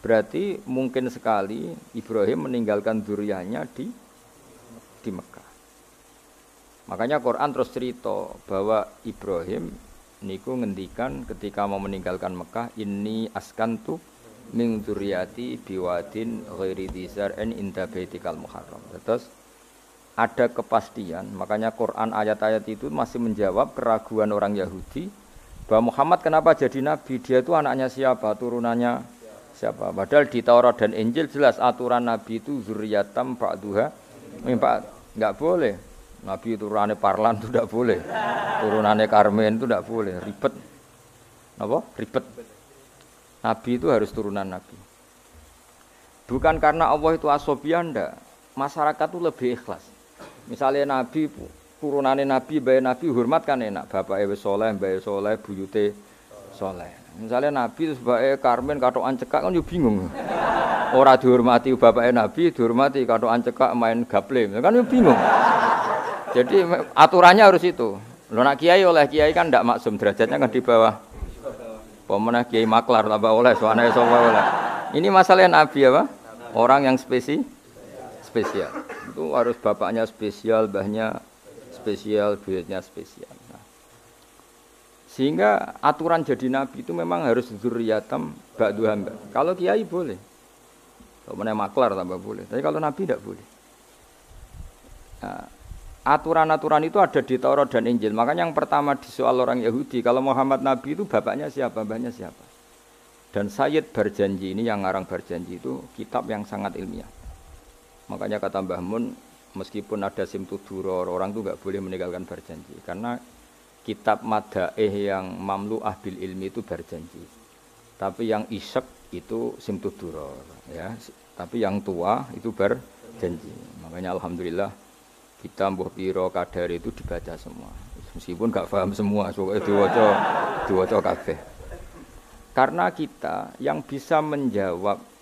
Berarti mungkin sekali Ibrahim meninggalkan dzurriyyahnya di Mekah. Makanya Quran terus cerita bahwa Ibrahim niku ngendikan ketika mau meninggalkan Mekah, inni askantu min dzurriyyati biwadin ghairi dzar'in inda baitikal muharram. Terus ada kepastian, makanya Quran ayat-ayat itu masih menjawab keraguan orang Yahudi bahwa Muhammad kenapa jadi nabi, dia itu anaknya siapa, turunannya siapa. Padahal di Taurat dan Injil jelas aturan nabi itu zuriyatam ba'duha min ba'd. Enggak boleh. Nabi turunannya Parlan itu tidak boleh. Turunannya Karmen itu tidak boleh. Ribet. Apa? Ribet. Nabi itu harus turunan Nabi. Bukan karena Allah itu asobiah, enggak. Masyarakat itu lebih ikhlas. Misalnya Nabi, turunannya Nabi, bayi Nabi hormat kan enak. Bapak Ewe Soleh, bayi Soleh, buyute Soleh. Misalnya Nabi sebagai Karmen, katokan cekak kan juga bingung. Orang dihormati bapak Nabi, dihormati katokan cekak main gaple. Kan juga bingung. Jadi aturannya harus itu. Lo nak kiai oleh kiai kan tidak maksum, derajatnya kan di bawah. Pemenang kiai maklar tambah oleh, soalnya oleh. Ini masalah Nabi apa? Orang yang spesial. Itu harus bapaknya spesial, mbahnya spesial, buyutnya spesial. Nah, sehingga aturan jadi Nabi itu memang harus dzurriyatam ba'duha. Kalau kiai boleh. Kalau pemenang maklar tambah boleh. Tapi kalau Nabi tidak boleh. Nah, aturan-aturan itu ada di Taurat dan Injil. Makanya yang pertama di soal orang Yahudi, kalau Muhammad Nabi itu bapaknya siapa, mbahnya siapa. Dan Sayyid Barjanji ini yang ngarang Barjanji itu kitab yang sangat ilmiah. Makanya kata Mbah Mun, meskipun ada simtuduror, orang itu enggak boleh meninggalkan Barjanji. Karena kitab madaih yang mamlu'ah bil ilmi itu Barjanji. Tapi yang isyek itu simtuduror. Ya. Tapi yang tua itu Barjanji. Makanya Alhamdulillah, kita mbuh piro kadar itu dibaca semua. Meskipun enggak paham semua, pokoknya diwaca kabeh. Karena kita yang bisa menjawab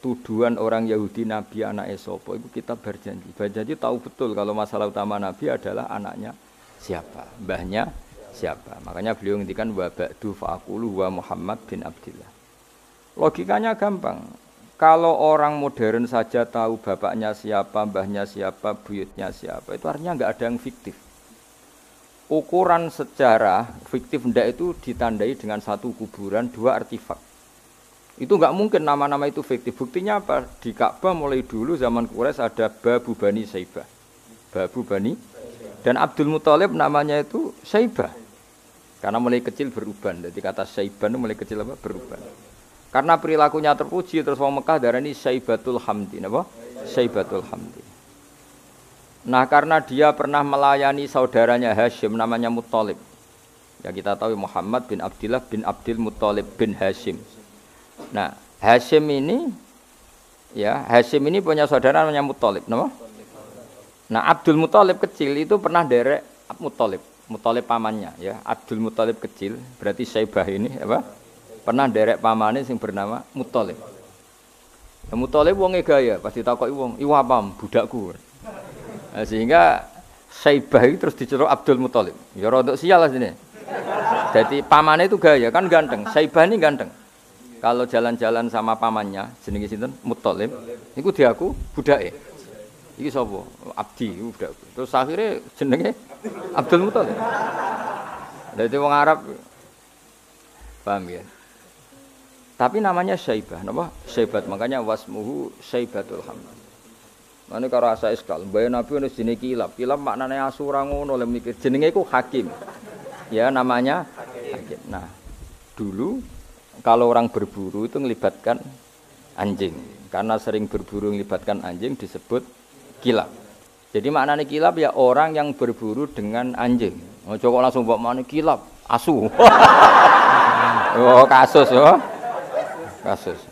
tuduhan orang Yahudi Nabi anak sapa itu kita Barjanji. Barjanji tahu betul kalau masalah utama Nabi adalah anaknya siapa, mbahnya siapa. Makanya beliau ngendikan wa ba'du fa'aqulu wa Muhammad bin Abdillah. Logikanya gampang. Kalau orang modern saja tahu bapaknya siapa, mbahnya siapa, buyutnya siapa, itu artinya enggak ada yang fiktif. Ukuran sejarah fiktif ndak itu ditandai dengan satu kuburan, dua artefak. Itu enggak mungkin nama-nama itu fiktif. Buktinya apa? Di Ka'bah mulai dulu zaman Quraisy ada Babu Bani Saibah. Babu Bani dan Abdul Muthalib namanya itu Saibah. Karena mulai kecil beruban. Jadi kata Saibah itu mulai kecil apa? Beruban. Karena perilakunya terpuji terus wong Mekah darani Saibatul Hamdi, napa? Saibatul Hamdi. Nah, karena dia pernah melayani saudaranya Hashim namanya Muthalib. Ya kita tahu Muhammad bin Abdillah bin Abdul Muthalib bin Hashim. Nah, Hashim ini punya saudara namanya Muthalib, napa? Nah, Abdul Muthalib kecil itu pernah derek Muthalib pamannya ya. Abdul Muthalib kecil berarti Saibah ini apa? Pernah derek pamane sing bernama Muthalib. Ya, Muthalib wonge gaya, pasti takoki wong, "Iku apa, budakku?" Nah, sehingga Saibah itu terus diceluk Abdul Muthalib. Ya rodok sial lah sini. Jadi pamannya itu gaya, kan ganteng. Saibah ini ganteng. Kalau jalan-jalan sama pamannya, jenenge sinten? Muthalib. Iku diaku budake. Iki sapa? Abdi, iku budakku. Terus akhirnya jenenge Abdul Muthalib. Dadi wong Arab paham ya? Tapi namanya Saibah, napa? Saibat, makanya wasmuhu Saibatul Hamd. Mane karo asa iskal, mbaya Nabi ono jenenge Kilab. Kilab maknane asu ora ngono lek mikir. Jenenge iku Hakim. Ya namanya Hakim. Nah, dulu kalau orang berburu itu melibatkan anjing. Karena sering berburu melibatkan anjing disebut Kilab. Jadi maknane Kilab ya orang yang berburu dengan anjing. Ojo kok langsung mbok maknane Kilab, asu. Oh, kasus yo. Kasus.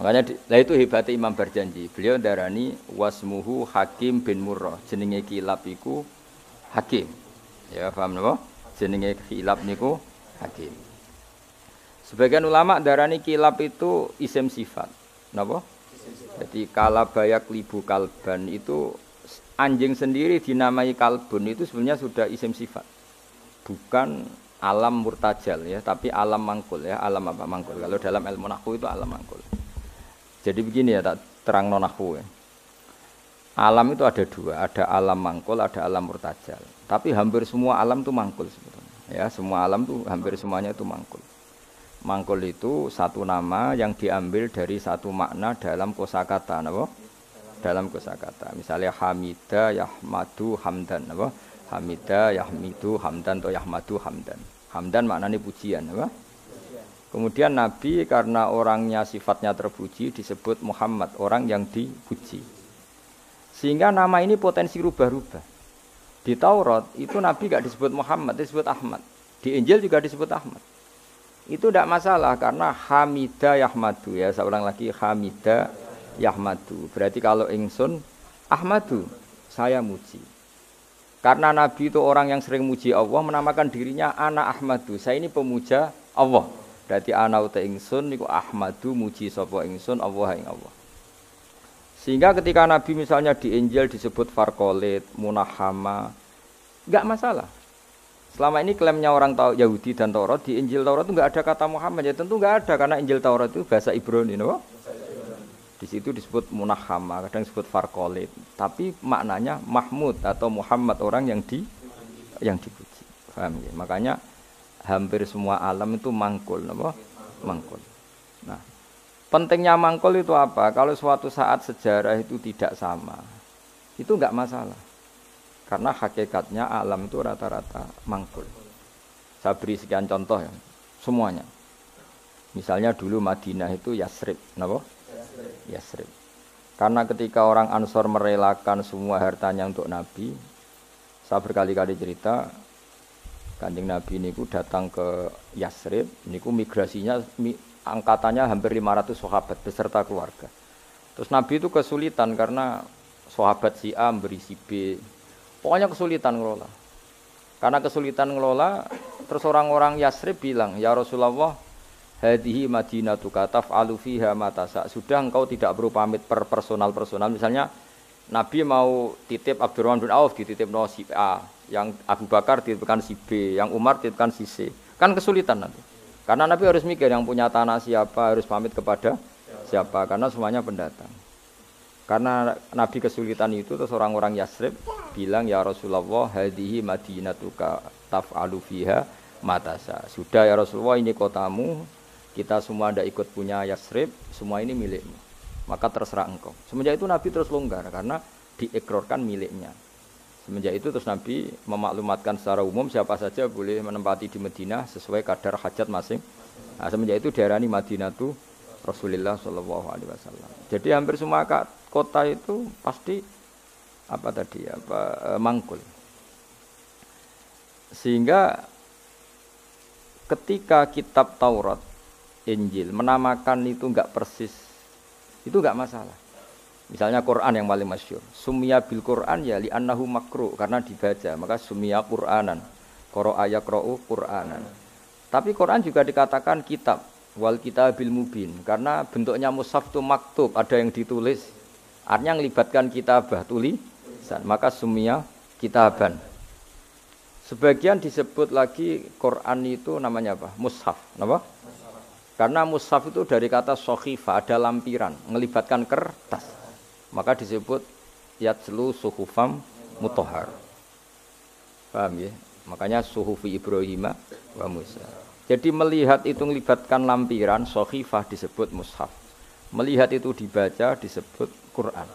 Makanya itu hebatnya Imam Barjanji. Beliau darani wasmuhu Hakim bin Murrah. Jenenge Kilab iku Hakim. Ya paham napa? Jenenge Kilab niku Hakim. Sebagian ulama darani Kilab itu isim sifat. Napa? Jadi kalabayak libu kalban itu anjing sendiri dinamai kalbun itu sebenarnya sudah isim sifat. Bukan alam murtajal ya, tapi alam mangkul ya, alam apa mangkul. Kalau dalam ilmu nahwu itu alam mangkul. Jadi begini ya, tak terang nonahku ya. Alam itu ada dua, ada alam mangkul, ada alam murtajal. Tapi hampir semua alam itu mangkul sebetulnya. Ya, semua alam itu hampir semuanya itu mangkul. Mangkul itu satu nama yang diambil dari satu makna dalam kosakata, apa? Dalam kosakata. Misalnya hamida, yahmadu, hamdan, apa? Hamida, yahmidu, hamdan atau yahmadu, hamdan. Hamdan maknanya pujian, apa? Kemudian Nabi karena orangnya sifatnya terpuji disebut Muhammad, orang yang dipuji. Sehingga nama ini potensi rubah-rubah. Di Taurat itu Nabi gak disebut Muhammad, disebut Ahmad. Di Injil juga disebut Ahmad. Itu tidak masalah karena Hamida Yahmadu ya. Saya ulang lagi Hamida Yahmadu. Berarti kalau ingsun Ahmadu, saya muji. Karena Nabi itu orang yang sering muji Allah, menamakan dirinya Ana Ahmadu. Saya ini pemuja Allah. Berarti ana uta ingsun niku Ahmadu muji sapa ingsun Allah ing Allah. Sehingga ketika Nabi misalnya di Injil disebut Farqolit, Munahama, enggak masalah. Selama ini klaimnya orang Yahudi dan Taurat, di Injil Taurat itu enggak ada kata Muhammad. Ya tentu enggak ada karena Injil Taurat itu bahasa Ibrani, no? Di situ disebut Munahama, kadang disebut Farqolit, tapi maknanya Mahmud atau Muhammad orang yang dipuji. Paham ya? Makanya hampir semua alam itu mangkul, apa? Mangkul. Nah, pentingnya mangkul itu apa? Kalau suatu saat sejarah itu tidak sama, itu enggak masalah. Karena hakikatnya alam itu rata-rata mangkul. Saya beri sekian contoh ya, semuanya. Misalnya dulu Madinah itu Yasrib, apa? Yasrib. Karena ketika orang Ansor merelakan semua hartanya untuk Nabi, saya berkali-kali cerita, Kanjeng Nabi niku datang ke Yasrib, niku migrasinya angkatannya hampir 500 sahabat beserta keluarga. Terus Nabi itu kesulitan karena sahabat si A memberi si B. Pokoknya kesulitan ngelola. Karena kesulitan ngelola, terus orang-orang Yasrib bilang, "Ya Rasulullah, hadhihi madinatuka taf'alu fiha ma tasa." Sudah engkau tidak perlu pamit per personal. Misalnya Nabi mau titip Abdurrahman bin Auf dititip no si A, yang Abu Bakar dititipkan si B, yang Umar dititipkan si C. Kan kesulitan nanti. Karena Nabi harus mikir yang punya tanah siapa, harus pamit kepada siapa, karena semuanya pendatang. Karena Nabi kesulitan itu, terus orang-orang Yasrib bilang, "Ya Rasulullah, hadhihi madinatuka taf'alu fiha ma tasa." Sudah ya Rasulullah, ini kotamu, kita semua ada ikut punya Yasrib, semua ini milikmu. Maka terserah engkau. Semenjak itu Nabi terus longgar karena diikrarkan miliknya. Semenjak itu terus Nabi memaklumatkan secara umum siapa saja boleh menempati di Madinah sesuai kadar hajat masing. Nah, semenjak itu diarani Madinatu Rasulullah Shallallahu Alaihi Wasallam. Jadi hampir semua kota itu pasti mangkul. Sehingga ketika kitab Taurat, Injil menamakan itu enggak persis, itu enggak masalah. Misalnya Quran yang paling masyhur, summiya bil Quran ya li annahu makru, karena dibaca, maka summiya Quranan. Qara'a yaqra'u Quranan. Tapi Quran juga dikatakan kitab, wal kitabil mubin, karena bentuknya mushaf itu maktub, ada yang ditulis. Artinya melibatkan kitabah, tulisan, maka summiya kitaban. Sebagian disebut lagi Quran itu namanya apa? Mushaf, apa? Karena mushaf itu dari kata sokhifah, ada lampiran, melibatkan kertas. Maka disebut yatslu suhufam mutahhar. Paham ya? Makanya suhufi Ibrahim wa Musa. Jadi melihat itu melibatkan lampiran, sokhifah disebut mushaf. Melihat itu dibaca disebut Quran.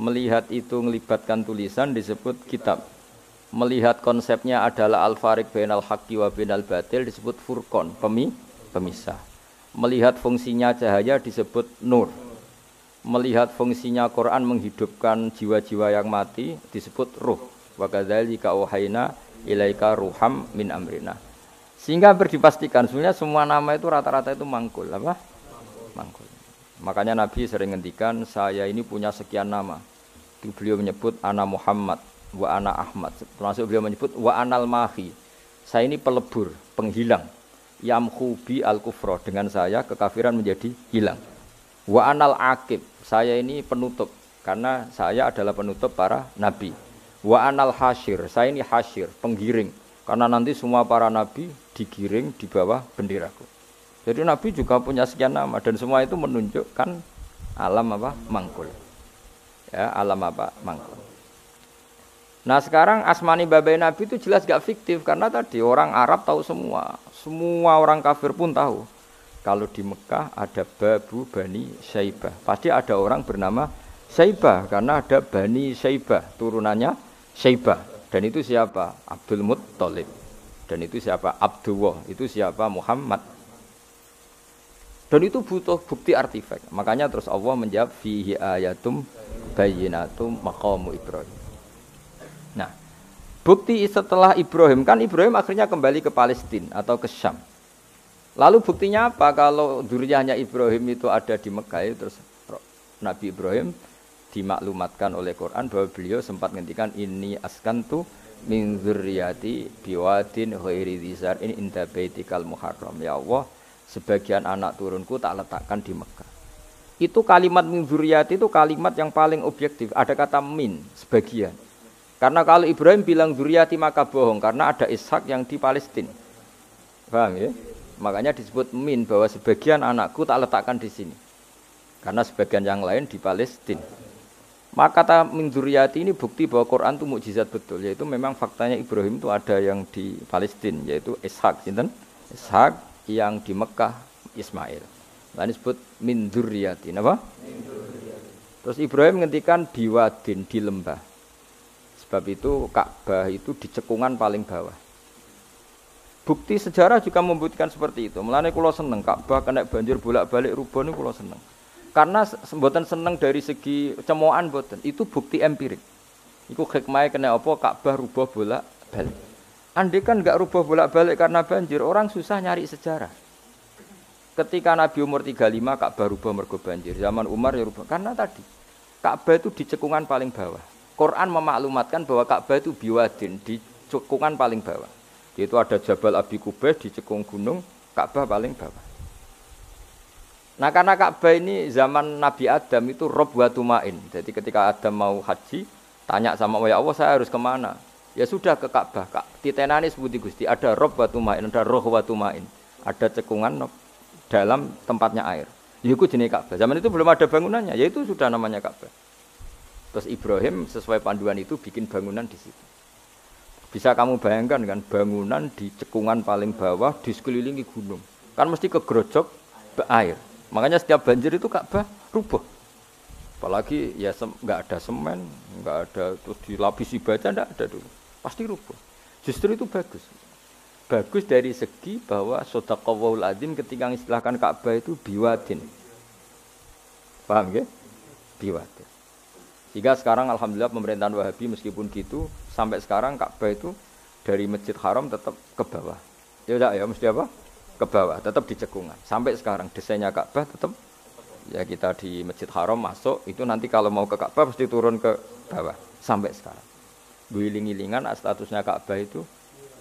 Melihat itu melibatkan tulisan disebut kitab. Melihat konsepnya adalah al-fariq bainal haqqi wa bainal batil disebut furqan, pemisah. Melihat fungsinya cahaya disebut nur. Melihat fungsinya Quran menghidupkan jiwa-jiwa yang mati disebut ruh. Wa kadzalika auhayna ilaika ruham min amrina. Sehingga berdipastikan sebenarnya semua nama itu rata-rata itu mangkul, apa? Mangkul. Makanya Nabi sering ngendikan, saya ini punya sekian nama. Beliau menyebut ana Muhammad wa ana Ahmad. Termasuk beliau menyebut wa anal mahi. Saya ini pelebur, penghilang. Yamhu bi al-kufra, dengan saya kekafiran menjadi hilang. Wa anal aqib, saya ini penutup karena saya adalah penutup para nabi. Wa anal hasyir, saya ini hasyir, penggiring, karena nanti semua para nabi digiring di bawah benderaku. Jadi nabi juga punya sekian nama dan semua itu menunjukkan Alam apa? Mangkul. Ya, alam apa? Mangkul. Nah sekarang asmani babai Nabi itu jelas gak fiktif karena tadi orang Arab tahu semua, semua orang kafir pun tahu. Kalau di Mekah ada Babu Bani Syaibah, pasti ada orang bernama Syaibah karena ada Bani Syaibah, turunannya Syaibah. Dan itu siapa? Abdul Muttalib. Dan itu siapa? Abdullah. Itu siapa? Muhammad. Dan itu butuh bukti artefak. Makanya terus Allah menjawab fihi ayatum bayyinatum maqamu Ibrahim. Nah, bukti setelah Ibrahim, kan Ibrahim akhirnya kembali ke Palestina atau ke Syam. Lalu buktinya apa? Kalau dzurriyyahnya Ibrahim itu ada di Mekah, terus Nabi Ibrahim dimaklumatkan oleh Quran bahwa beliau sempat ngendikan ini askantu min dzurriyyati biwadin ghairi dzar'in inda baitikal muharram. Ya Allah, sebagian anak turunku tak letakkan di Mekah. Itu kalimat min dzurriyyati itu kalimat yang paling objektif. Ada kata min, sebagian. Karena kalau Ibrahim bilang dzurriyyati maka bohong karena ada Ishak yang di Palestina. Paham ya? Makanya disebut min bahwa sebagian anakku tak letakkan di sini. Karena sebagian yang lain di Palestina. Maka kata min dzurriyyati ini bukti bahwa Quran itu mukjizat betul, yaitu memang faktanya Ibrahim itu ada yang di Palestina, yaitu Ishak, sinten? Ishak yang di Mekah Ismail. Nah, ini disebut min dzurriyyati, napa? Terus Ibrahim ngendikan biwadin di lembah. Sebab itu Ka'bah itu di cekungan paling bawah. Bukti sejarah juga membuktikan seperti itu. Mulane kula seneng Ka'bah kena banjir bolak-balik rubuh niku kula seneng. Karena mboten seneng dari segi cemoan mboten, itu bukti empirik. Iku hikmahe kena apa Ka'bah rubuh bolak-balik. Andai kan enggak rubuh bolak-balik karena banjir, orang susah nyari sejarah. Ketika Nabi umur 35 Ka'bah rubuh mergo banjir. Zaman Umar ya rubuh karena tadi Ka'bah itu di cekungan paling bawah. Quran memaklumatkan bahwa Ka'bah itu biwadin di cekungan paling bawah. Yaitu ada Jabal Abi Qubais di cekung gunung, Ka'bah paling bawah. Nah karena Ka'bah ini zaman Nabi Adam itu rob wa tumain. Jadi ketika Adam mau haji, tanya sama Allah, ya Allah saya harus kemana? Ya sudah ke Ka'bah. Titenane sebuti Gusti, ada rob wa tumain, ada roh wa tumain. Ada cekungan dalam tempatnya air. Itu jenis Ka'bah. Zaman itu belum ada bangunannya, yaitu sudah namanya Ka'bah. Terus Ibrahim sesuai panduan itu bikin bangunan di situ. Bisa kamu bayangkan kan bangunan di cekungan paling bawah di sekelilingi gunung. Kan mesti kegerojok air. Makanya setiap banjir itu Ka'bah rubuh. Apalagi ya enggak ada semen, enggak ada terus dilapisi baja, enggak ada dulu. Pasti rubuh. Justru itu bagus. Bagus dari segi bahwa shadaqallahul adzim ketika mengistilahkan Ka'bah itu biwadin. Paham ya? Biwadin. Sehingga sekarang alhamdulillah pemerintahan Wahabi meskipun gitu sampai sekarang Ka'bah itu dari Masjid Haram tetap ke bawah. Ya udah ya mesti apa? Ke bawah, tetap di cekungan. Sampai sekarang desainnya Ka'bah tetap ya kita di Masjid Haram masuk itu nanti kalau mau ke Ka'bah pasti turun ke bawah sampai sekarang. Guling-gilingan statusnya Ka'bah itu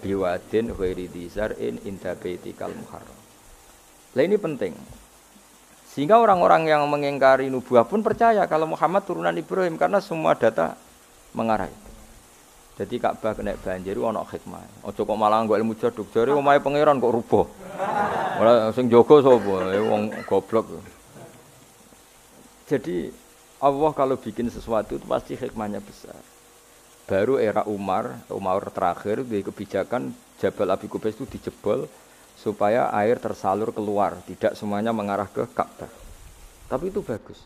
biwadin ghairi dzar'in inda baitikal muharram. Lah ini penting. Sehingga orang-orang yang mengingkari nubuah pun percaya kalau Muhammad turunan Ibrahim karena semua data mengarah itu. Jadi Ka'bah kena banjir ana hikmah. Aja kok malah nggo ilmu jaduk jare omahe pangeran kok rubuh. Ora sing jaga sapa? Wong goblok. Jadi Allah kalau bikin sesuatu itu pasti hikmahnya besar. Baru era Umar terakhir di kebijakan Jabal Abi Qubais itu dijebol supaya air tersalur keluar, tidak semuanya mengarah ke Ka'bah. Tapi itu bagus.